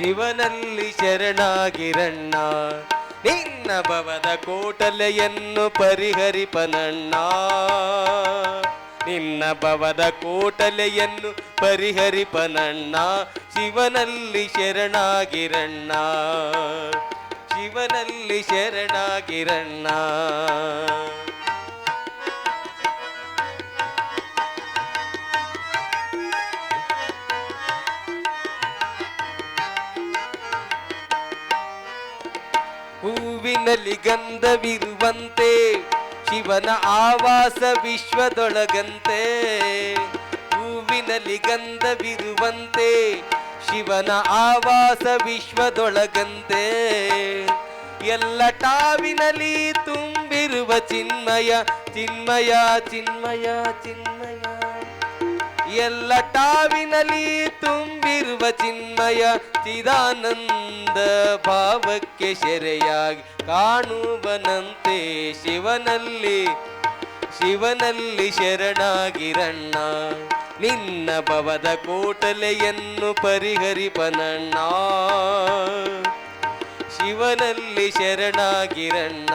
ಶಿವನಲ್ಲಿ ಶರಣಾಗಿರಣ್ಣ, ನಿನ್ನ ಭವದ ಕೋಟಲೆಯನ್ನು ಪರಿಹರಿಪನಣ್ಣ. ನಿನ್ನ ಭವದ ಕೋಟಲೆಯನ್ನು ಪರಿಹರಿಪನಣ್ಣ. ಶಿವನಲ್ಲಿ ಶರಣಾಗಿರಣ್ಣ, ಶಿವನಲ್ಲಿ ಶರಣಾಗಿರಣ್ಣ. ಹೂವಿನಲ್ಲಿ ಗಂಧವಿರುವಂತೆ ಶಿವನ ಆವಾಸ ವಿಶ್ವದೊಳಗಂತೆ. ಹೂವಿನಲ್ಲಿ ಗಂಧವಿರುವಂತೆ ಶಿವನ ಆವಾಸ ವಿಶ್ವದೊಳಗಂತೆ. ಎಲ್ಲ ಟಾವಿನಲ್ಲಿ ತುಂಬಿರುವ ಚಿನ್ಮಯ ಚಿನ್ಮಯ ಚಿನ್ಮಯ ಚಿನ್ಮಯ. ಎಲ್ಲ ಟಾವಿನಲ್ಲಿ ತುಂಬಿರುವ ಚಿನ್ಮಯ ಚಿದಾನಂದ ಭಾವಕ್ಕೆ ಸೆರೆಯಾಗಿ ಕಾಣುವನಂತೆ. ಶಿವನಲ್ಲಿ ಶಿವನಲ್ಲಿ ಶರಣಾಗಿರಣ್ಣ, ನಿನ್ನ ಭವದ ಕೋಟಲೆಯನ್ನು ಪರಿಹರಿಪನಣ್ಣ. ಶಿವನಲ್ಲಿ ಶರಣಾಗಿರಣ್ಣ.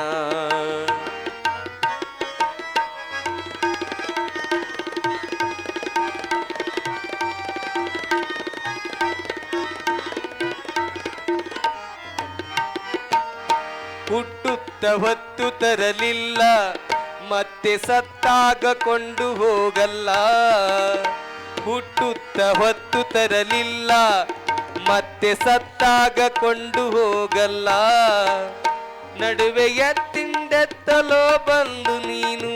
ಹುಟ್ಟುತ್ತ ಹೊತ್ತು ತರಲಿಲ್ಲ, ಮತ್ತೆ ಸತ್ತಾಗ ಕೊಂಡು ಹೋಗಲ್ಲ. ಹುಟ್ಟುತ್ತ ಹೊತ್ತು ತರಲಿಲ್ಲ, ಮತ್ತೆ ಸತ್ತಾಗ ಕೊಂಡು ಹೋಗಲ್ಲ. ನಡುವೆಯ ತಿಂಡೆತ್ತಲೋ ಬಂದು ನೀನು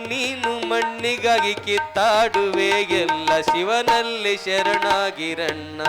ನೀನು ಮಣ್ಣಿಗಾಗಿ ಕಿತ್ತಾಡುವೆ ಎಲ್ಲ. ಶಿವನಲ್ಲಿ ಶರಣಾಗಿರಣ್ಣ.